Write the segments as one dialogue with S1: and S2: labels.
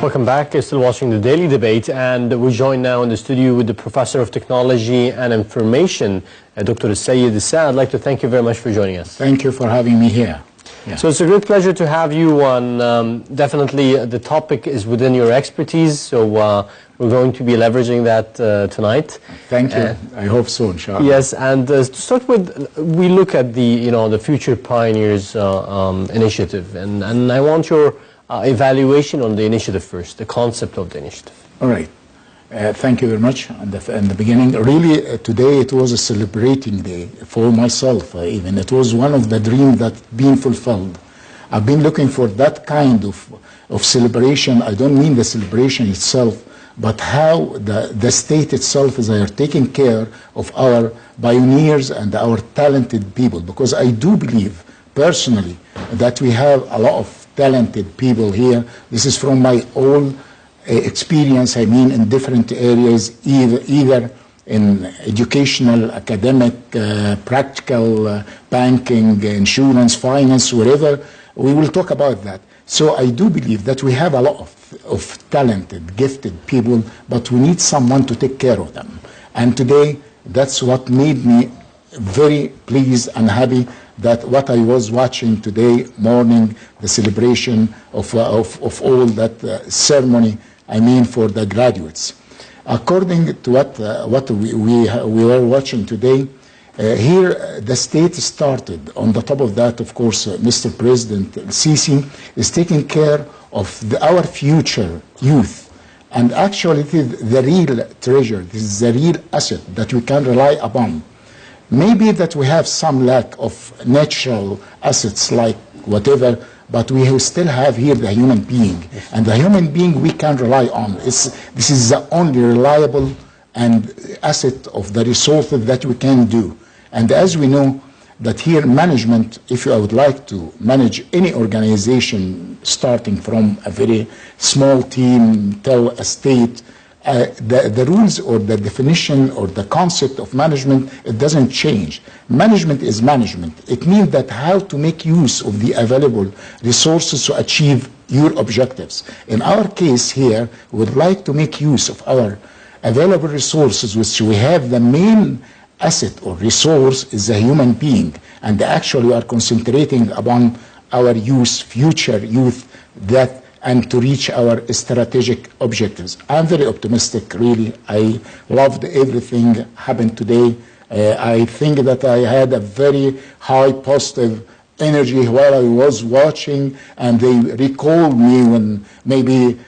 S1: Welcome back. You're still watching the Daily Debate, and we're joined now in the studio with the Professor of Technology and Information, Dr. Sayyid Issa. I'd like to thank you very much for joining us.
S2: Thank you for having me here.
S1: Yeah. So it's a great pleasure to have you on. Definitely the topic is within your expertise, so we're going to be leveraging that tonight.
S2: Thank you. I hope so, inshallah.
S1: Yes, and to start with, we look at the, the Future Pioneers initiative, and I want your evaluation on the initiative first, the concept of the initiative.
S2: All right. Thank you very much. In the beginning, really, today it was a celebrating day for myself even. It was one of the dreams that's been fulfilled. I've been looking for that kind of celebration. I don't mean the celebration itself, but how the state itself is taking care of our pioneers and our talented people. Because I do believe, personally, that we have a lot of talented people here. This is from my own experience, I mean, in different areas, either in educational, academic, practical, banking, insurance, finance, whatever. We will talk about that. So I do believe that we have a lot of talented, gifted people, but we need someone to take care of them. And today, that's what made me very pleased and happy that what I was watching today morning, the celebration of all that ceremony, I mean, for the graduates. According to what we were watching today, here the state started. On the top of that, of course, Mr. President Al-Sisi is taking care of our future youth. And actually, it is the real treasure, this is the real asset that we can rely upon. Maybe that we have some lack of natural assets like whatever, but we still have here the human being. And the human being we can rely on. This is the only reliable and asset of the resources that we can do. And as we know, that here management, if you would like to manage any organization, starting from a very small team till a state, the rules or the definition or the concept of management, it doesn't change. Management is management. It means that how to make use of the available resources to achieve your objectives. In our case here, we would like to make use of our available resources, which we have the main asset or resource is the human being. And actually we are concentrating upon our youth, future youth, and to reach our strategic objectives. I'm very optimistic, really. I loved everything happened today. I think that I had a very high positive energy while I was watching, and they recalled me when maybe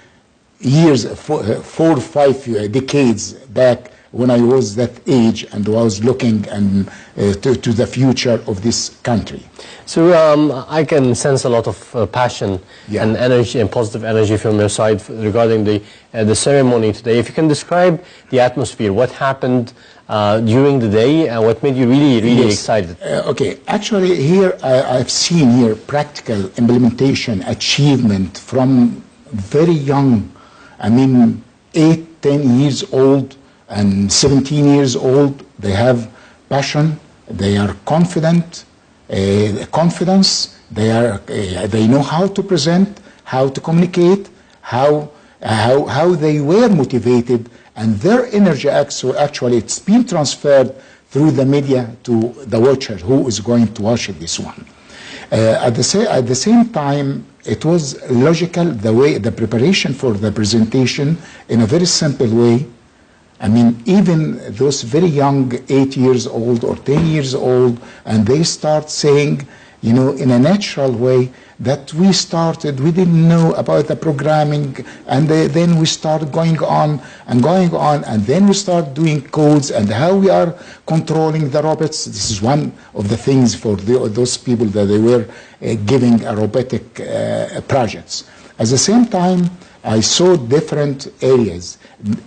S2: years, 4 or 5 decades back, when I was that age and was looking to the future of this country.
S1: So I can sense a lot of passion and energy and positive energy from your side regarding the ceremony today. If you can describe the atmosphere, what happened during the day and what made you really excited?
S2: Okay, actually here I've seen here practical implementation, achievement from very young, I mean 8, 10 years old, and 17 years old. They have passion, they are confident, confidence, they know how to present, how to communicate, how they were motivated, and their energy actually it's been transferred through the media to the watcher who is going to watch this one. At the same time, it was logical, the preparation for the presentation in a very simple way. I mean, even those very young, 8 years old or 10 years old, and they start saying, you know, in a natural way, that we didn't know about the programming, and then we start going on, and then we start doing codes and how we are controlling the robots. This is one of the things for those people that they were giving robotic projects. At the same time, I saw different areas,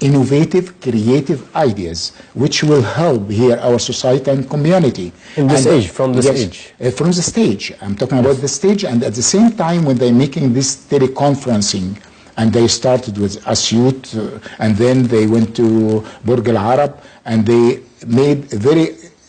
S2: innovative, creative ideas, which will help here our society and community.
S1: In this age, from the stage?
S2: From the stage. I'm talking about the stage, and at the same time when they're making this teleconferencing, and they started with Asyut, and then they went to Burj Al Arab, and they made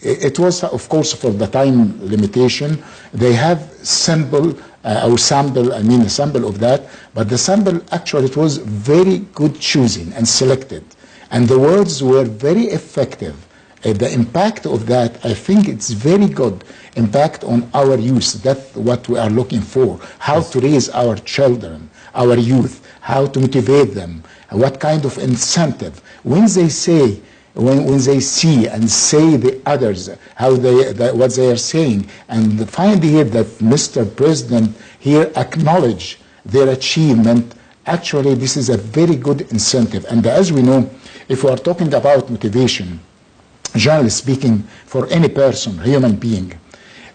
S2: it was, of course, for the time limitation, they have simple our sample, I mean a sample of that, but the sample actually it was very good choosing and selected. And the words were very effective. The impact of that, I think it's very good impact on our youth. That's what we are looking for. How to raise our children, our youth, how to motivate them, what kind of incentive. When they say, when they see and say the others, how what they are saying, and find here that Mr. President here acknowledge their achievement, actually this is a very good incentive. And as we know, if we are talking about motivation, generally speaking, for any person, human being,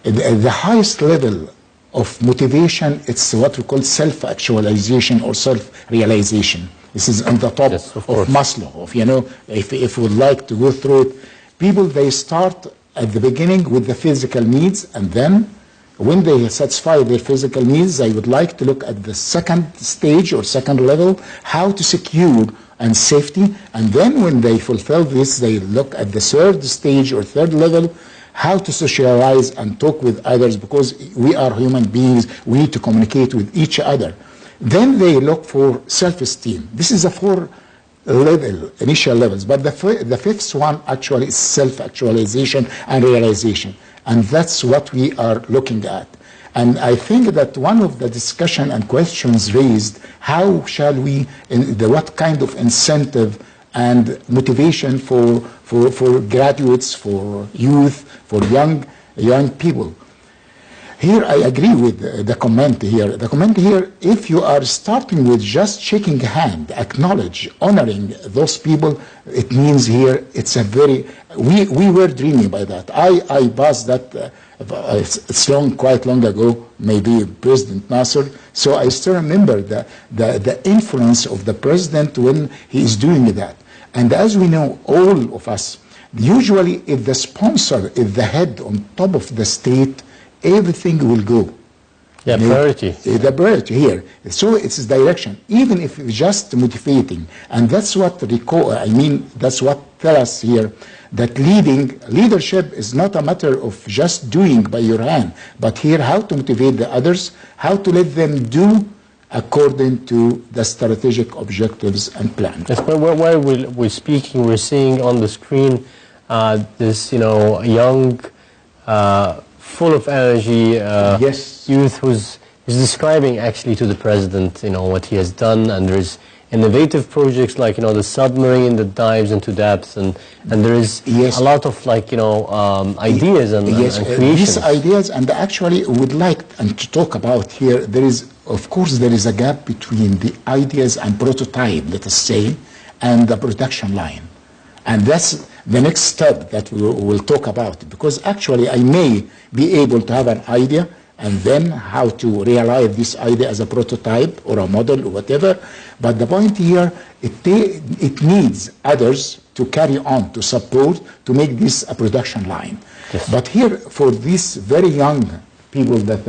S2: the highest level of motivation, it's what we call self-actualization or self-realization. This is on the top of Maslow. You know, if we would like to go through it, people, they start at the beginning with the physical needs, and then when they satisfy their physical needs, they would like to look at the second stage or second level, how to secure and safety, and then when they fulfill this, they look at the third stage or third level, how to socialize and talk with others, because we are human beings, we need to communicate with each other. Then they look for self-esteem. This is a 4 level, initial levels, but the fifth one actually is self-actualization and realization, and that's what we are looking at. And I think that one of the discussion and questions raised, how shall we, what kind of incentive and motivation for graduates, for youth, for young people. Here I agree with the comment here. The comment here, if you are starting with just shaking hand, acknowledge, honoring those people, it means here it's a very, we were dreaming by that. I passed that, it's quite long ago, maybe President Nasser, so I still remember the influence of the president when he is doing that. And as we know, all of us, usually if the sponsor is the head on top of the state, everything will go.
S1: Yeah, priority.
S2: The priority here. So it's direction, even if it's just motivating. And that's what that's what tell us here, that leadership is not a matter of just doing by your hand, but here how to motivate the others, how to let them do according to the strategic objectives and plans.
S1: Yes, but while we're speaking, we're seeing on the screen this, young, full of energy youth who's describing actually to the president, what he has done, and there's innovative projects like, the submarine that dives into depth, and there is a lot of ideas and creations.
S2: These ideas, and actually would like to talk about here, of course there is a gap between the ideas and prototype, let us say, and the production line. And that's the next step that we will talk about, because actually I may be able to have an idea and then how to realize this idea as a prototype or a model or whatever. But the point here, it needs others to carry on, to support, to make this a production line. Yes. But here, for these very young people that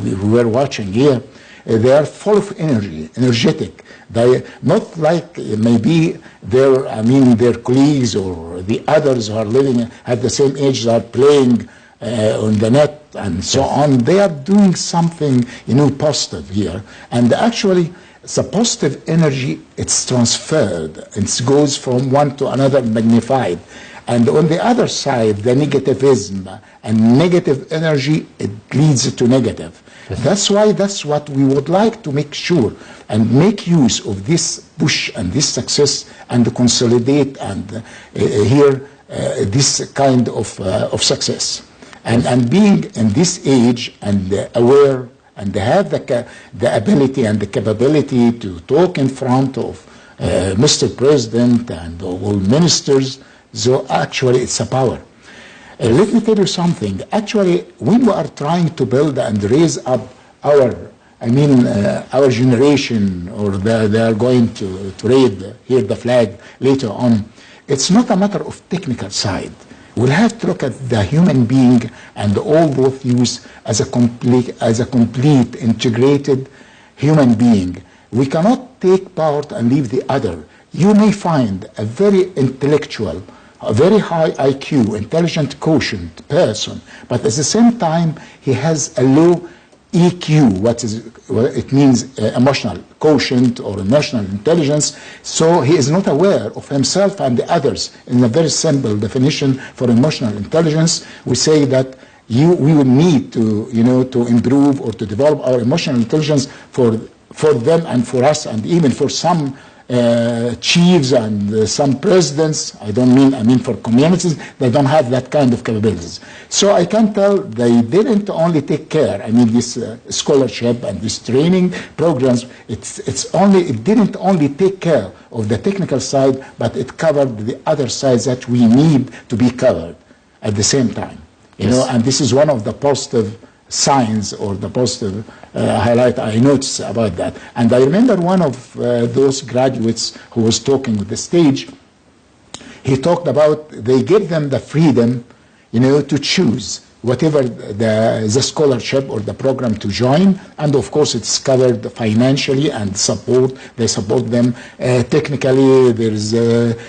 S2: we were watching here, they are full of energy, energetic. They not like maybe their colleagues or the others who are living at the same age are playing on the net and so on. They are doing something, positive here. And actually, the positive energy, it's transferred. It goes from one to another, magnified. And on the other side, the negativism and negative energy, it leads to negative. Yes. That's what we would like to make sure and make use of this push and this success and consolidate and this kind of success. And being in this age and aware and have the ability and the capability to talk in front of Mr. President and all ministers, so actually it's a power. Let me tell you something. Actually, when we are trying to build and raise up our generation, or they are going to hear the flag later on, it's not a matter of technical side. We'll have to look at the human being and all those youth as a complete, integrated human being. We cannot take part and leave the other. You may find a very intellectual, a very high IQ, intelligent quotient person, but at the same time, he has a low EQ, what it means emotional quotient or emotional intelligence. So he is not aware of himself and the others. In a very simple definition for emotional intelligence, we say that we will need to, to improve or to develop our emotional intelligence for them and for us, and even for some chiefs and some presidents. I mean for communities, they don't have that kind of capabilities. So I can tell they didn't only take care, this scholarship and this training programs, it didn't only take care of the technical side, but it covered the other sides that we need to be covered at the same time. And this is one of the positive signs or the positive highlight I noticed about that. And I remember one of those graduates who was talking with the stage, he talked about they give them the freedom, to choose whatever the scholarship or the program to join, and of course it's covered financially and they support them technically. There's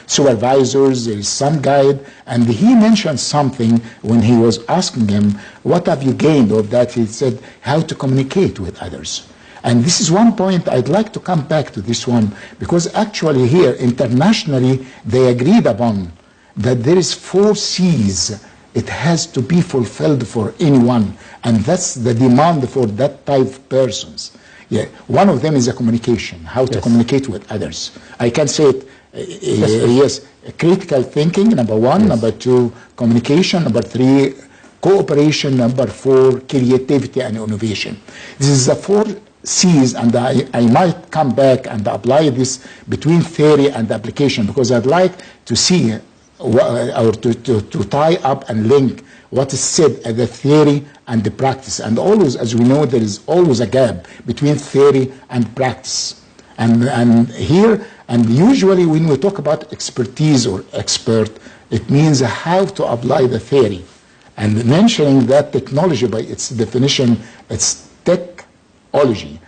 S2: supervisors, there's some guide, and he mentioned something when he was asking him, what have you gained of that? He said, how to communicate with others. And this is one point I'd like to come back to this one, because actually here internationally they agreed upon that there is 4 C's. It has to be fulfilled for anyone, and that's the demand for that type of persons. Yeah, one of them is a communication, how to communicate with others. I can say it, yes, critical thinking, number 1, number 2, communication, number 3, cooperation, number 4, creativity and innovation. This is the 4 C's, and I might come back and apply this between theory and application, because I'd like to see or to tie up and link what is said as the theory and the practice. And always, as we know, there is always a gap between theory and practice. And here, and usually when we talk about expertise or expert, it means how to apply the theory. And mentioning that technology by its definition, it's technology.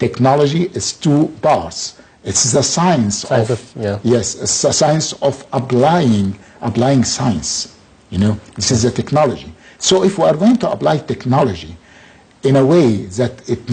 S2: Technology is 2 parts. It's the science yes, it's the science of applying science. This is the technology. So if we are going to apply technology in a way that it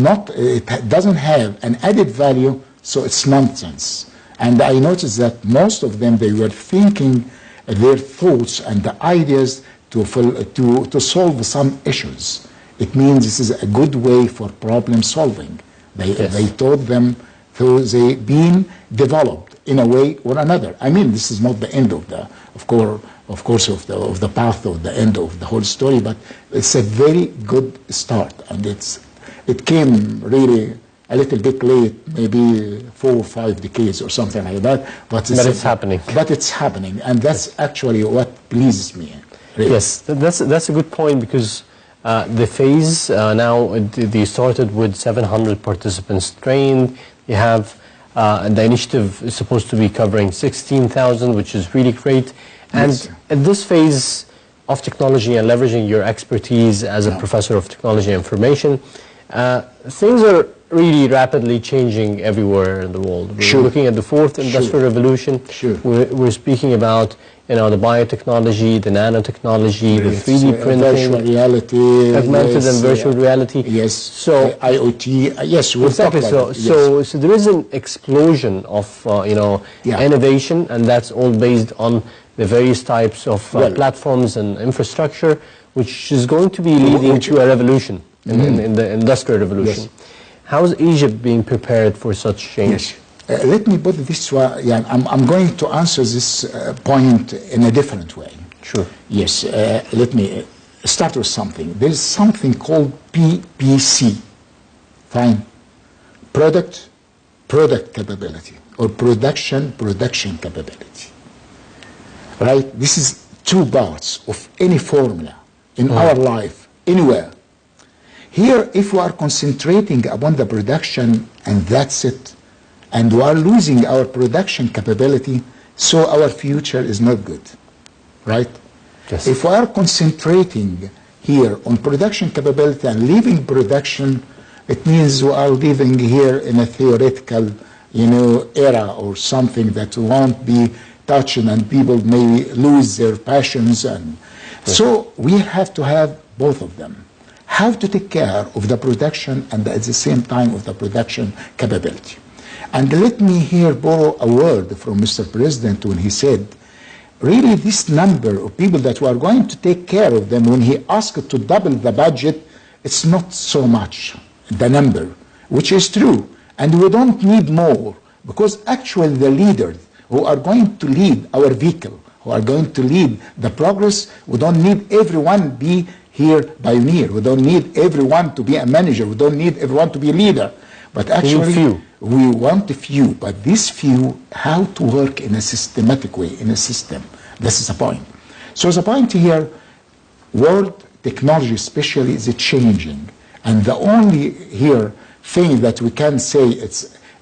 S2: doesn't have an added value, so it's nonsense. And I noticed that most of them, they were thinking their thoughts and the ideas to solve some issues. It means this is a good way for problem solving. They taught them. So they been developed in a way or another. This is not the end of the, of course, of the path of the end of the whole story, but it's a very good start, and it came really a little bit late, maybe 4 or 5 decades or something like that. But it's
S1: happening.
S2: But it's happening, and that's actually what pleases me. Really.
S1: Yes, that's a good point, because the phase now, they started with 700 participants trained. You have the initiative is supposed to be covering 16,000, which is really great. And at this phase of technology and leveraging your expertise as a professor of technology and information, things are really rapidly changing everywhere in the world. We're looking at the 4th Industrial Revolution. We're speaking about the biotechnology, the nanotechnology, the 3D printing,
S2: virtual reality,
S1: augmented and virtual reality.
S2: Yes.
S1: So
S2: IoT. Yes, we'll
S1: exactly. So there is an explosion of innovation, and that's all based on the various types of platforms and infrastructure, which is going to be leading to a revolution in the industrial revolution. How is Egypt being prepared for such change?
S2: Let me put it this way. I'm going to answer this point in a different way.
S1: Sure.
S2: Yes. Let me start with something. There is something called PPC. Fine. Product capability, or production capability. Right? This is 2 parts of any formula in our life, anywhere. Here, if we are concentrating upon the production and that's it, and we are losing our production capability, so our future is not good, right?
S1: Yes.
S2: If we are concentrating here on production capability and leaving production, it means we are living here in a theoretical, era or something that won't be touched, and people may lose their passions. And so we have to have both of them. how to take care of the production and at the same time of the production capability. And let me here borrow a word from Mr. President when he said, really this number of people that we are going to take care of them, when he asked to double the budget, it's not so much the number, which is true. And we don't need more, because actually the leaders who are going to lead our vehicle, who are going to lead the progress, we don't need everyone be here pioneer. We don't need everyone to be a manager. We don't need everyone to be a leader. But actually, we want a few. But this few, how to work in a systematic way, in a system. This is the point. So the point here, world technology especially is changing. And the only here thing that we can say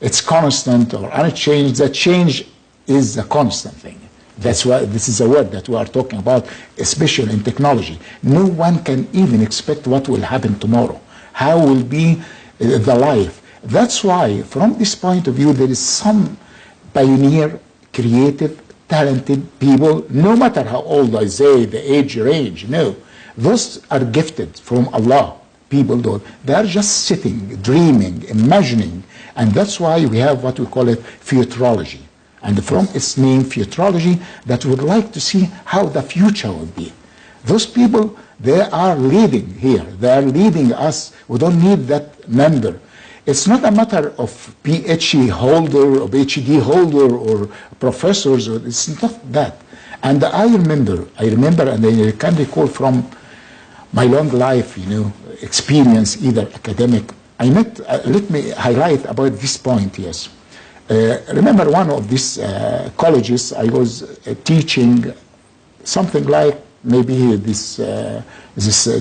S2: it's constant or unchanged, the change is a constant thing. That's why this is a word that we are talking about, especially in technology. No one can even expect what will happen tomorrow. How will be the life. That's why, from this point of view, there is some pioneer, creative, talented people, no matter how old I say, the age range, no. Those are gifted from Allah. People don't. They are just sitting, dreaming, imagining. And that's why we have what we call it futurology. And from its name, futurology, that would like to see how the future will be. Those people, they are leading here. They are leading us. We don't need that number. It's not a matter of PhD holder or PhD holder or professors. It's not that. And I remember, and I can recall from my long life, experience, either academic. I met, let me highlight about this point, yes. Remember one of these colleges, I was teaching something like, maybe this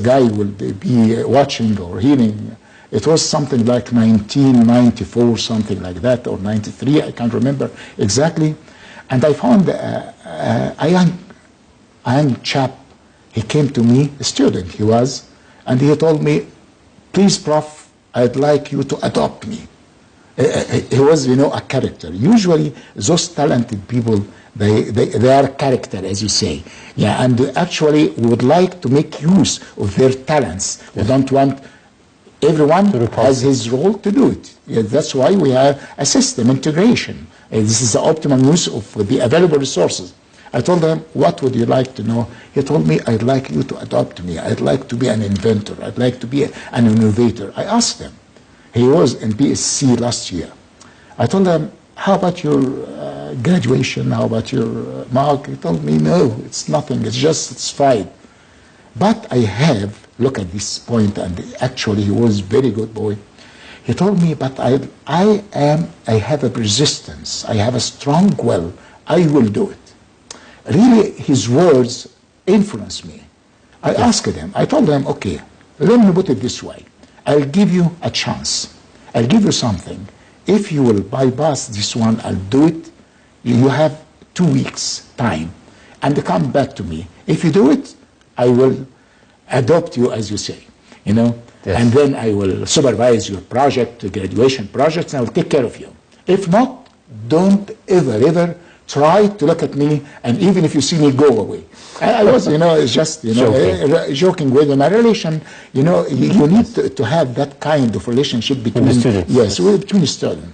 S2: guy will be watching or hearing. It was something like 1994, something like that, or 93, I can't remember exactly. And I found a young chap. He came to me, a student he was, and he told me, please, Prof, I'd like you to adopt me. He was, a character. Usually, those talented people, they are character, as you say. Yeah, and actually, we would like to make use of their talents. We don't want everyone has his role to do it. Yeah, that's why we have a system integration. This is the optimum use of the available resources. I told him, what would you like to know? He told me, I'd like you to adopt me. I'd like to be an inventor. I'd like to be an innovator. I asked him. He was in BSc last year. I told him, how about your graduation? How about your mark? He told me, no, it's nothing. It's fine. But I have, look at this point, and actually he was a very good boy. He told me, but I have a resistance. I have a strong will. I will do it. Really, his words influenced me. I asked him, I told him, okay, let me put it this way. I'll give you a chance. I'll give you something. If you will bypass this one, I'll do it. You have 2 weeks time. And come back to me. If you do it, I will adopt you, as you say. Yes. And then I will supervise your project, graduation projects, and I will take care of you. If not, don't ever try to look at me, and even if you see me, go away. I was, just, joking with him. A relation, you need to have that kind of relationship between
S1: the students.
S2: Yes, between the students.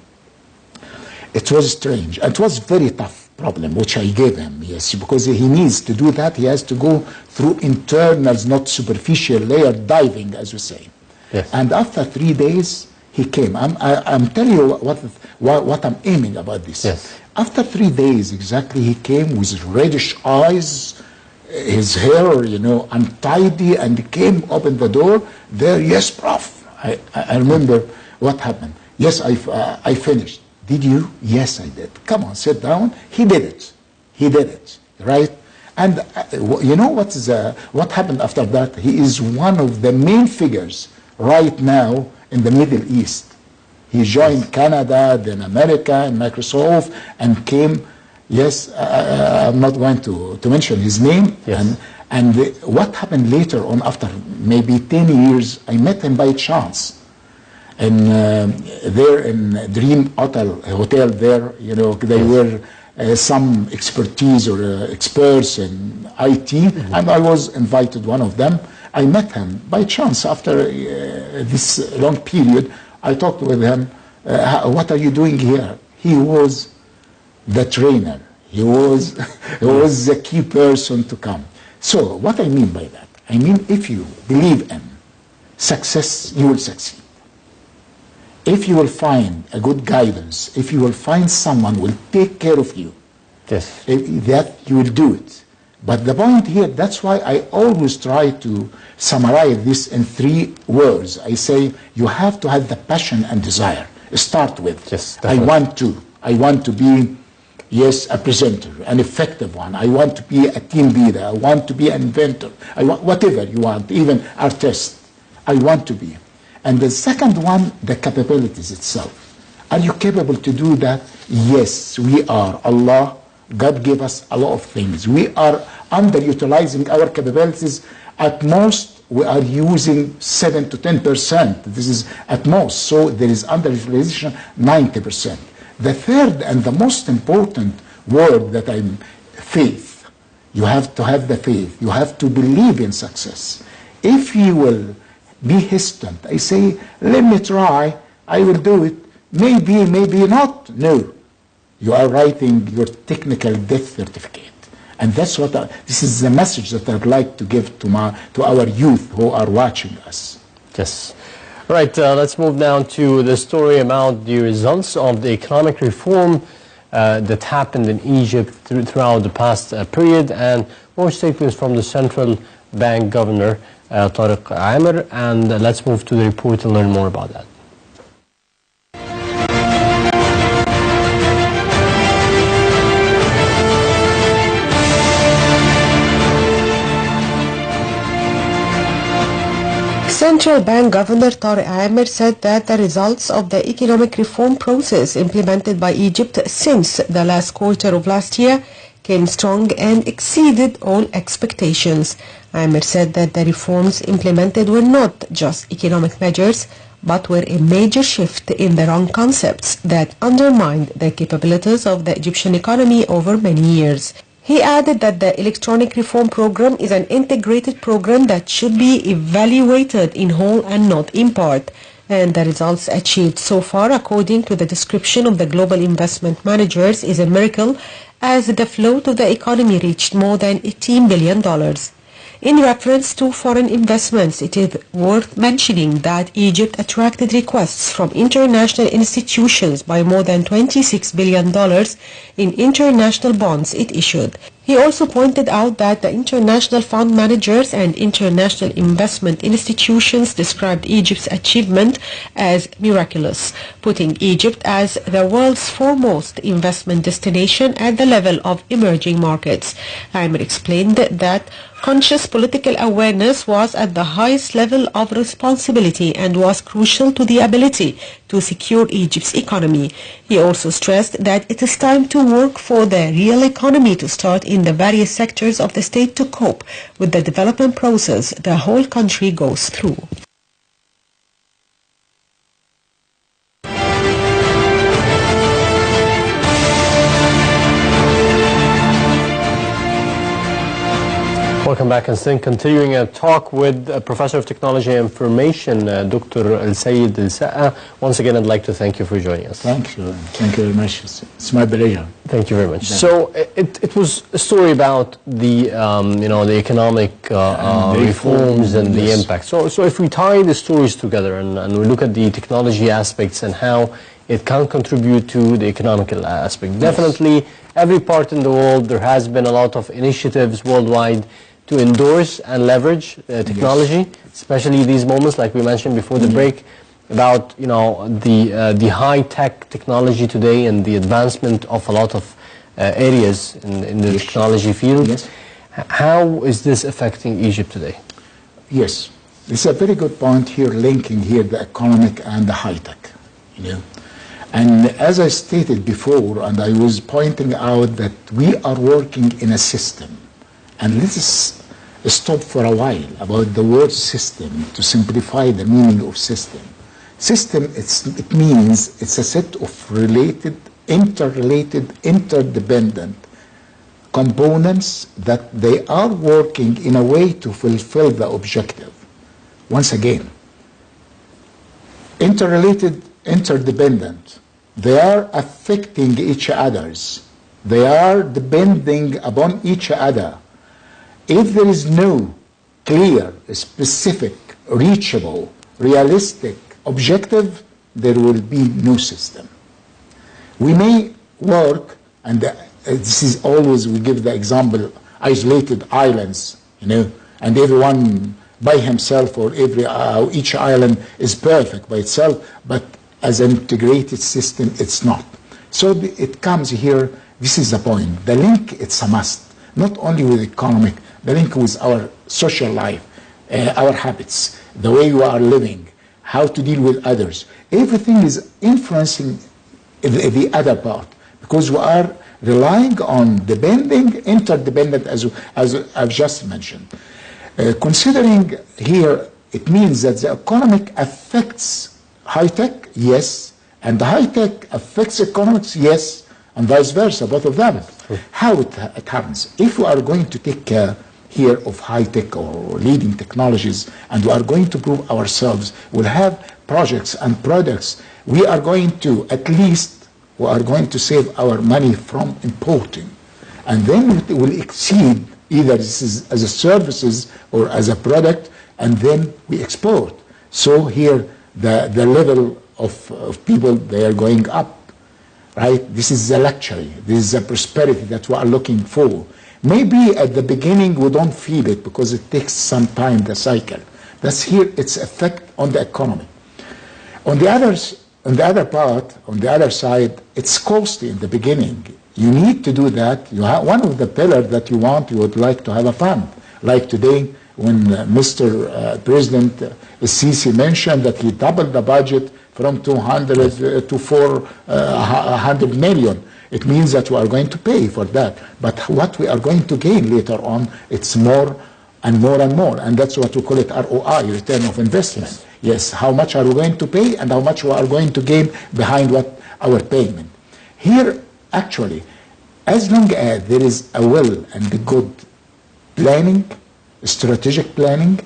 S2: It was strange. It was very tough problem, which I gave him, yes, because he needs to do that. He has to go through internals, not superficial layer diving, as we say.
S1: Yes.
S2: And after 3 days, he came. I'm telling you what I'm aiming about this.
S1: Yes.
S2: After 3 days exactly, he came with reddish eyes, his hair, untidy, and he came, opened the door. There, yes, Prof. I remember what happened. Yes, I finished. Did you? Yes, I did. Come on, sit down. He did it. He did it, right? And you know what happened after that? He is one of the main figures right now in the Middle East. He joined Canada, then America, and Microsoft, and came, yes, I'm not going to mention his name.
S1: Yes.
S2: And what happened later on, after maybe 10 years, I met him by chance. And there in Dream Hotel there, they were some expertise or experts in IT, and I was invited one of them. I met him by chance after this long period. I talked with him, what are you doing here? He was the trainer. He was the key person to come. So what I mean by that, I mean if you believe in success, you will succeed. If you will find a good guidance, if you will find someone who will take care of you,
S1: yes,
S2: that you will do it. But the point here, that's why I always try to summarize this in 3 words. I say you have to have the passion and desire. Start with,
S1: yes,
S2: I want to be, yes, a presenter, an effective one. I want to be a team leader. I want to be an inventor. I want whatever you want, even artist. I want to be. And the second one, the capabilities itself. Are you capable to do that? Yes, we are. Allah, God gave us a lot of things. We are underutilizing our capabilities. At most, we are using 7 to 10%. This is at most. So there is underutilization 90%. The third and the most important word that I'm faith. You have to have the faith. You have to believe in success. If you will be hesitant, I say, let me try, I will do it. Maybe, maybe not. No. You are writing your technical death certificate. And that's what this is the message that I'd like to give to our youth who are watching us.
S1: Yes. Right, let's move now to the story about the results of the economic reform that happened in Egypt throughout the past period, and more statements from the central bank governor, Tariq Amir, and let's move to the report and learn more about that.
S3: Central Bank Governor Tariq Amir said that the results of the economic reform process implemented by Egypt since the last quarter of last year came strong and exceeded all expectations. Amir said that the reforms implemented were not just economic measures, but were a major shift in the wrong concepts that undermined the capabilities of the Egyptian economy over many years. He added that the electronic reform program is an integrated program that should be evaluated in whole and not in part, and the results achieved so far, according to the description of the global investment managers, is a miracle, as the float of the economy reached more than $18 billion. In reference to foreign investments, it is worth mentioning that Egypt attracted requests from international institutions by more than $26 billion in international bonds it issued. He also pointed out that the international fund managers and international investment institutions described Egypt's achievement as miraculous, putting Egypt as the world's foremost investment destination at the level of emerging markets. Amir explained that conscious political awareness was at the highest level of responsibility and was crucial to the ability to secure Egypt's economy. He also stressed that it is time to work for the real economy to start in the various sectors of the state to cope with the development process the whole country goes through.
S1: Welcome back, and still continuing a talk with Professor of Technology and Information, Dr. El-Sakka. Once again, I'd like to thank you for joining us.
S2: Thank you. Thank you very much. It's my pleasure.
S1: Thank you very much. So it was a story about the the economic reforms and the impact. So if we tie the stories together and we look at the technology aspects and how it can contribute to the economical aspect, definitely every part in the world there has been a lot of initiatives worldwide to endorse and leverage technology, especially these moments, like we mentioned before the break, about the high-tech technology today and the advancement of a lot of areas in the technology field.
S2: Yes.
S1: How is this affecting Egypt today?
S2: Yes, it's a very good point here, linking here the economic and the high-tech, And as I stated before, and I was pointing out that we are working in a system. And let's stop for a while about the word system to simplify the meaning of system. System, it means it's a set of related, interrelated, interdependent components that they are working in a way to fulfill the objective. Once again, interrelated, interdependent. They are affecting each others. They are depending upon each other. If there is no clear, specific, reachable, realistic objective, there will be no system. We may work, and this is always, we give the example, isolated islands, and everyone by himself, or each island is perfect by itself, but as an integrated system, it's not. So it comes here, this is the point. The link, it's a must, not only with economic, the link with our social life, our habits, the way we are living, how to deal with others. Everything is influencing the other part, because we are relying on depending, interdependent, as I've just mentioned. Considering here, it means that the economic affects high-tech, yes, and the high-tech affects economics, yes, and vice versa, both of them. How it happens? If we are going to take care here of high-tech or leading technologies, and we are going to prove ourselves, we'll have projects and products, we are going to, at least, we are going to save our money from importing. And then it will exceed, either this is as a services or as a product, and then we export. So here, the level of people, they are going up, right? This is the luxury. This is the prosperity that we are looking for. Maybe at the beginning we don't feel it because it takes some time, the cycle. That's here its effect on the economy. On the other part, on the other side, it's costly in the beginning. You need to do that. You have one of the pillars that you would like to have a fund. Like today, when Mr. President El-Sisi mentioned that he doubled the budget from 200 to 400 million. It means that we are going to pay for that. But what we are going to gain later on, it's more and more and more. And that's what we call it ROI, return of investment. Yes, how much are we going to pay and how much we are going to gain behind what our payment. Here, actually, as long as there is a will and a good planning, strategic planning,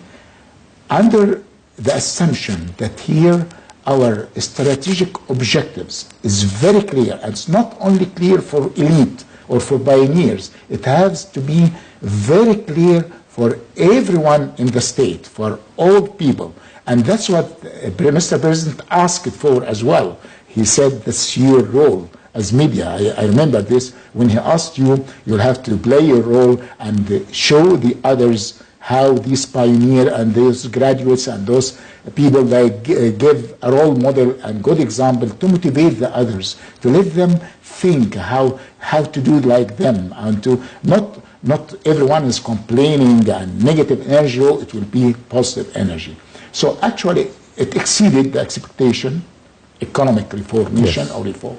S2: under the assumption that here our strategic objectives is very clear. And it's not only clear for elite or for pioneers. It has to be very clear for everyone in the state, for all people. And that's what Mr. President asked for as well. He said, that's your role as media. I remember this when he asked you, you'll have to play your role and show the others how these pioneers and those graduates and those people, they give a role model and good example to motivate the others, to let them think how to do like them, and to not everyone is complaining and negative energy, it will be positive energy. So actually it exceeded the expectation, economic reformation or reform.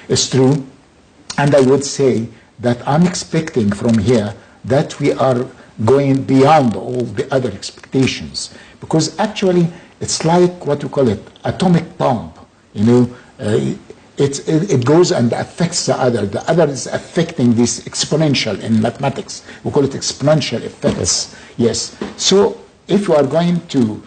S2: It's true, and I would say that I'm expecting from here that we are going beyond all the other expectations, because actually it's like what we call it, atomic bomb. It goes and affects the other is affecting this exponential in mathematics. We call it exponential effects. Yes. So if we are going to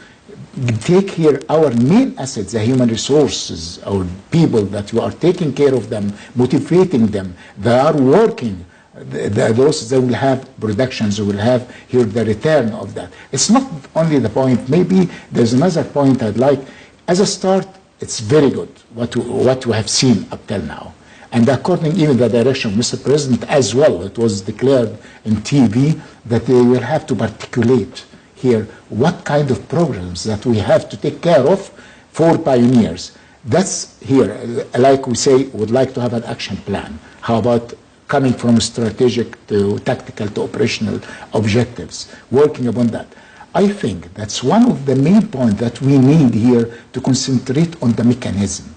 S2: take here our main assets, the human resources, our people that we are taking care of them, motivating them, they are working, those they will have productions, they will have here the return of that. It's not only the point, maybe there's another point I'd like. As a start, it's very good what we have seen up till now. And according even the direction of Mr. President as well, it was declared in TV that they will have to articulate here what kind of programs that we have to take care of for pioneers. That's here, like we say, would like to have an action plan. How about coming from strategic to tactical to operational objectives, working upon that. I think that's one of the main points that we need here to concentrate on the mechanism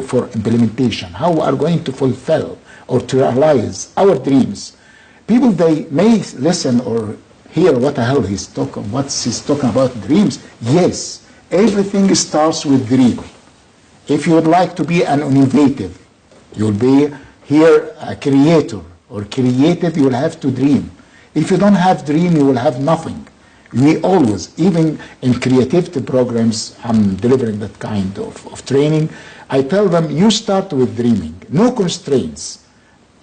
S2: for implementation, how we are going to fulfill or to realize our dreams. People, they may listen or hear what the hell he's talking about dreams. Yes, everything starts with dream. If you would like to be an innovative, you'll be here a creator or creative, you will have to dream. If you don't have dream, you will have nothing. We always, even in creativity programs, I'm delivering that kind of training, I tell them, you start with dreaming, no constraints.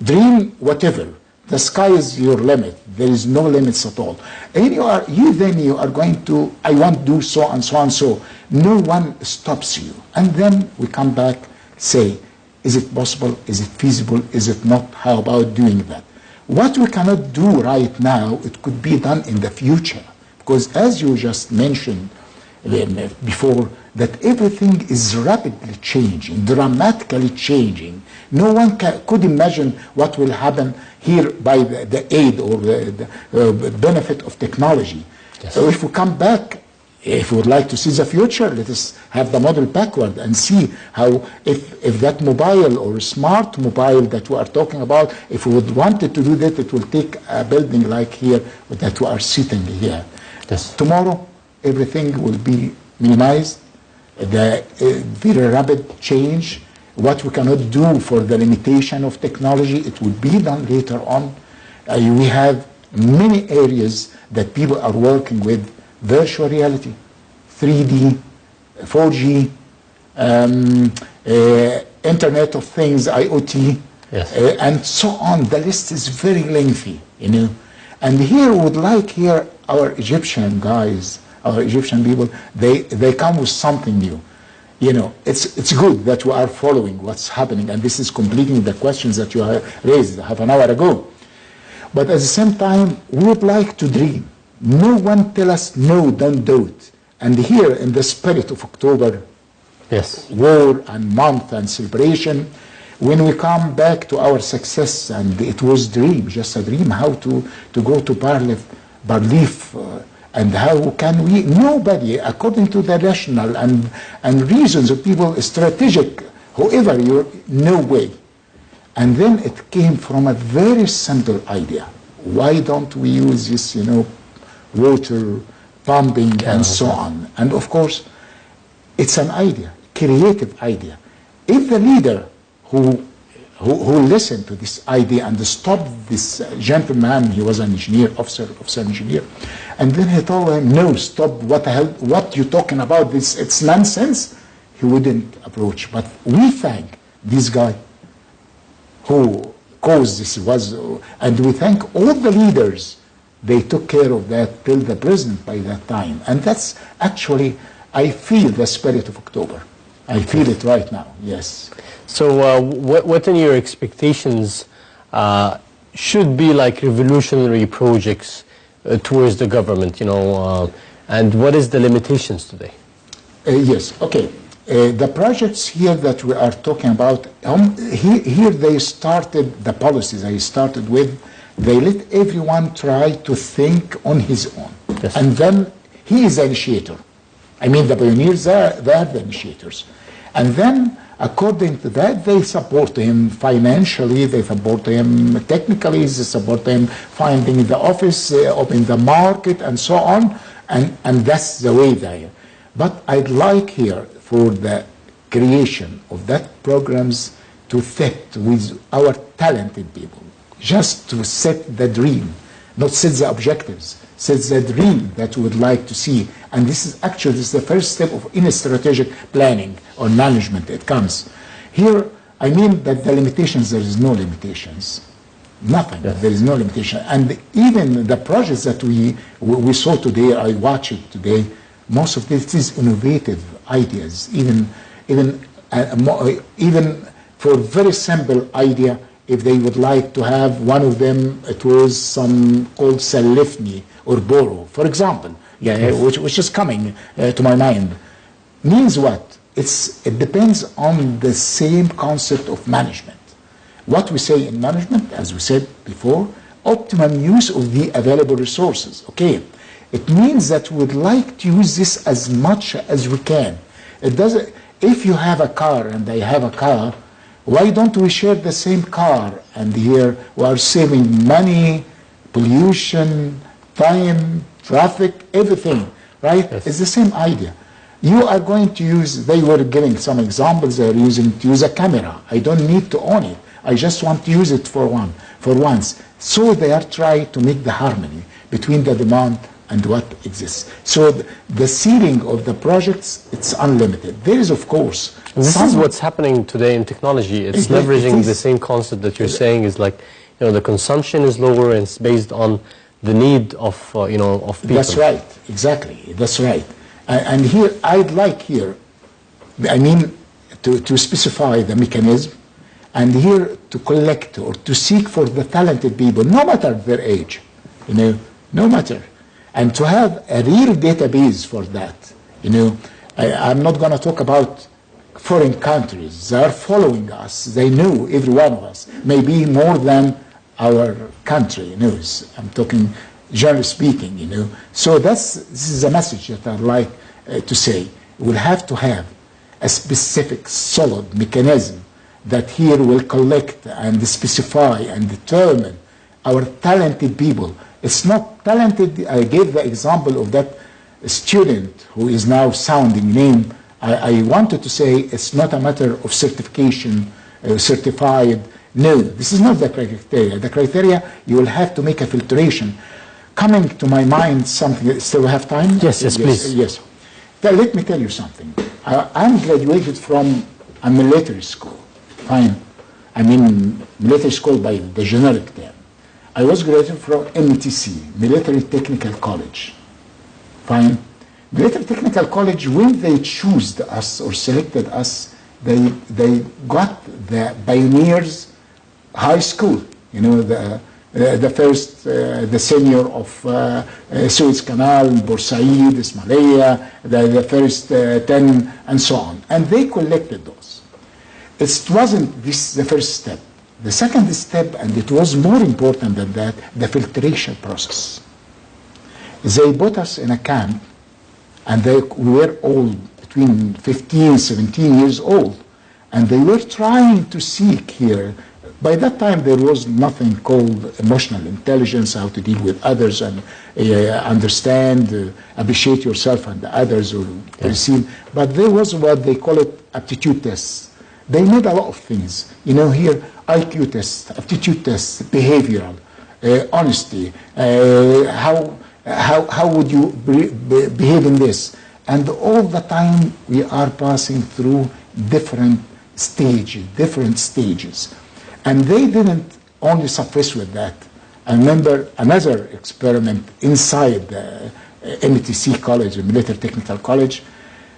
S2: Dream whatever. The sky is your limit. There is no limits at all. And you are going to, I want to do so and so and so. No one stops you. And then we come back, say, is it possible? Is it feasible? Is it not? How about doing that? What we cannot do right now, it could be done in the future. Because as you just mentioned before, that everything is rapidly changing, dramatically changing. No one could imagine what will happen here by the aid or the benefit of technology. Yes. So if we come back, if we would like to see the future, let us have the model backward and see how, if that mobile or smart mobile that we are talking about, if we would want it to do that, it will take a building like here that we are sitting here. Yes. Tomorrow, everything will be minimized. The very rapid change, what we cannot do for the limitation of technology, it will be done later on. We have many areas that people are working with: virtual reality, 3D, 4G, Internet of Things, IoT, yes. And so on. The list is very lengthy, you know. And here we would like here our Egyptian guys, our Egyptian people, they come with something new. You know, it's good that we are following what's happening, and this is completing the questions that you raised half an hour ago. But at the same time, we would like to dream. No one tell us, no, don't do it. And here, in the spirit of October, yes, war and month and celebration, when we come back to our success, and it was dream, just a dream, how to go to Barleaf, and how can we, nobody, according to the rational and reasons of people, strategic, whoever you're, no way. And then it came from a very simple idea. Why don't we use this, you know, water pumping and so on? And of course, it's an idea, creative idea. If the leader who listened to this idea and stopped this gentleman, he was an engineer, officer engineer, and then he told him, no, stop, what the hell, what you talking about, this, it's nonsense, he wouldn't approach. But we thank this guy who caused this, and we thank all the leaders, they took care of that till the president by that time. And that's actually, I feel the spirit of October. I feel it right now, yes.
S1: So what in your expectations should be like revolutionary projects towards the government, you know, and what is the limitations today?
S2: Yes, okay. The projects here that we are talking about, here they started, the policies I started with, they let everyone try to think on his own. Yes. And then he is the initiator. I mean, the pioneers, they're the initiators. And then, according to that, they support him financially, they support him technically, they support him finding the office, opening the market, and so on. And that's the way there. But I'd like here for the creation of that programs to fit with our talented people, just to set the dream, not set the objectives, set the dream that we would like to see. And this is actually the first step of any strategic planning or management. It comes here. I mean that the limitations, there is no limitations, nothing. Yes. There is no limitation. And even the projects that we saw today, I watched it today, most of this is innovative ideas, even for very simple idea. If they would like to have one of them, it was some called Salifni or Boro, for example, which is coming to my mind. Means what? It depends on the same concept of management. What we say in management, as we said before, optimum use of the available resources. Okay, it means that we would like to use this as much as we can. It doesn't. If you have a car and I have a car, why don't we share the same car? And here we are saving money, pollution, time, traffic, everything, right? Yes. It's the same idea. You are going to use, they were giving some examples, they are using to use a camera. I don't need to own it. I just want to use it for once. So they are trying to make the harmony between the demand and what exists. So the ceiling of the projects, it's unlimited. There is, of course...
S1: This is what's happening today in technology. It's leveraging the same concept that you're saying is like, you know, the consumption is lower and it's based on the need of, you know, of people.
S2: That's right, exactly, that's right. And here, I'd like here, I mean, to specify the mechanism, and here to collect or to seek for the talented people, no matter their age, you know, no matter. And to have a real database for that, you know. I'm not going to talk about foreign countries. They are following us. They know every one of us, maybe more than our country knows. I'm talking generally speaking, you know. So this is a message that I'd like to say. We'll have to have a specific, solid mechanism that here will collect and specify and determine our talented people. It's not talented. I gave the example of that student who is now sounding name. I wanted to say it's not a matter of certification, certified. No, this is not the criteria. The criteria, you will have to make a filtration. Coming to my mind something, still have time?
S1: Yes, please.
S2: Yes. Let me tell you something. I'm graduated from a military school. Fine. I mean, military school by the generic term. I was graduated from MTC, Military Technical College. Fine. Military Technical College, when they chose us or selected us, they got the pioneers high school. You know, the first, the senior of Suez Canal, Bursaid, Ismailia, the first 10, and so on. And they collected those. It wasn't this the first step. The second step, and it was more important than that, the filtration process. They put us in a camp, and we were all between 15, 17 years old, and they were trying to seek here. By that time, there was nothing called emotional intelligence, how to deal with others and understand, appreciate yourself and the others or receive. But there was what they call it aptitude tests. They made a lot of things. You know, here, IQ tests, aptitude tests, behavioral, honesty, how would you behave in this? And all the time, we are passing through different stages. And they didn't only suffice with that. I remember another experiment inside the MTC College, the Military Technical College.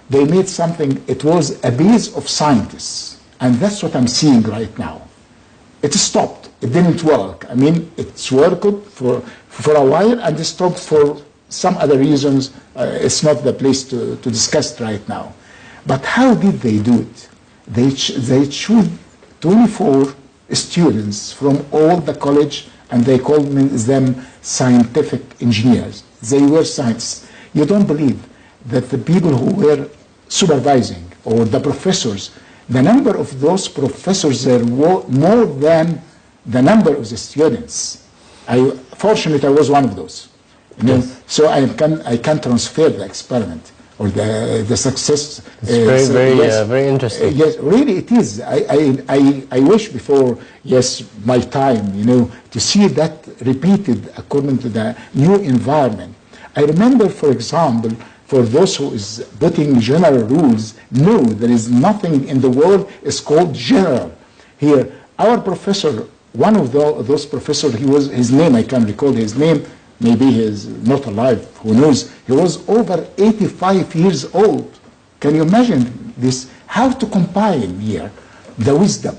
S2: They made something, it was a base of scientists. And that's what I'm seeing right now. It stopped. It didn't work. I mean, it's worked for a while and it stopped for some other reasons. It's not the place to discuss right now. But how did they do it? They chose 24 students from all the college, and they called them scientific engineers. They were scientists. You don't believe that the people who were supervising, or the professors, the number of those professors there were more than the number of the students. Fortunately, I was one of those. You know? Yes. So I can transfer the experiment or the success.
S1: It's very interesting.
S2: Yes, really it is. I wish before, my time, you know, to see that repeated according to the new environment. I remember, for example, for those who is putting general rules, no, there is nothing in the world is called general. Here, our professor, one of those professors, his name, I can't recall his name, maybe he is not alive, who knows. He was over 85 years old. Can you imagine this? How to combine here the wisdom,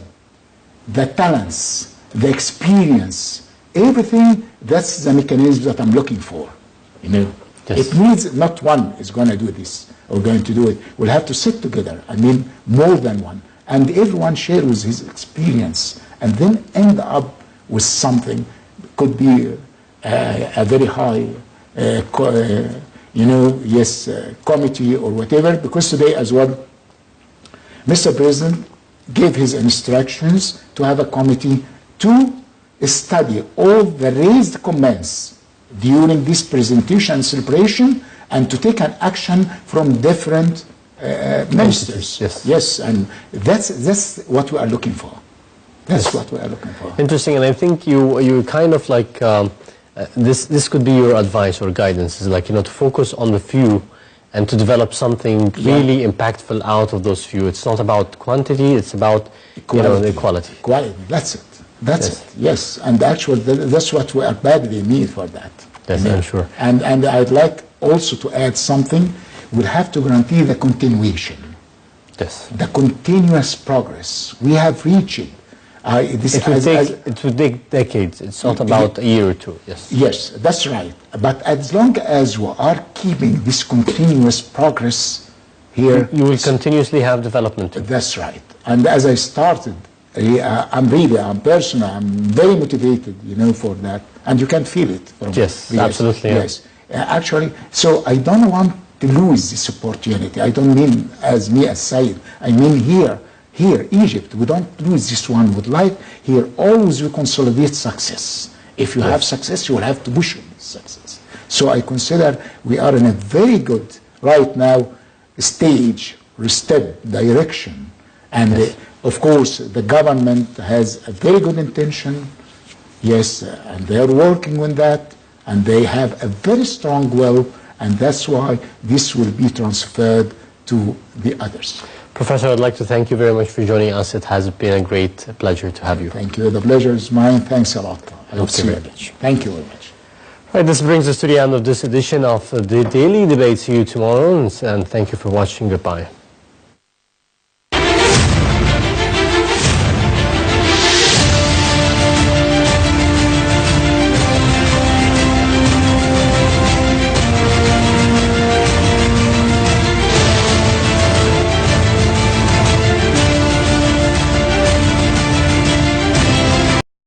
S2: the talents, the experience, everything. That's the mechanism that I'm looking for, you know. Yes. It means not one is going to do this or going to do it. We'll have to sit together. I mean, more than one. And everyone shares his experience and then end up with something. Could be a very high, committee or whatever. Because today as well, Mr. President gave his instructions to have a committee to study all the raised comments during this presentation and celebration, and to take an action from different ministers.
S1: Yes.
S2: Yes, and that's what we are looking for. That's what we are looking for.
S1: Interesting, and I think you kind of like, this could be your advice or guidance, is like, to focus on the few and to develop something really impactful out of those few. It's not about quantity, it's about the quality.
S2: Quality, that's it. That's it, yes. And actually, that's what we are badly need for that.
S1: Yes, I'm sure.
S2: And I'd like also to add something. We'll have to guarantee the continuation.
S1: Yes.
S2: The continuous progress. We have reached it.
S1: It will take decades. It's not about a year or two. Yes.
S2: Yes, that's right. But as long as we are keeping this continuous progress here,
S1: you will continuously have development.
S2: That's right. And as I started, I'm very motivated, for that, and you can feel it.
S1: Yes, absolutely.
S2: Yes, actually. So I don't want to lose this opportunity. I don't mean as Said. I mean here, Egypt. We don't lose this one. Would like here always we consolidate success. If you have success, you will have to push success. So I consider we are in a very good right now stage, step, direction, and of course the government has a very good intention. Yes, and they are working on that, and they have a very strong will, and that's why this will be transferred to the others.
S1: Professor, I'd like to thank you very much for joining us. It has been a great pleasure to have you.
S2: Thank you. The pleasure is mine. Thanks a lot. I hope
S1: very much.
S2: Thank you very much.
S1: All right, this brings us to the end of this edition of the Daily Debate. See you tomorrow, and thank you for watching. Goodbye.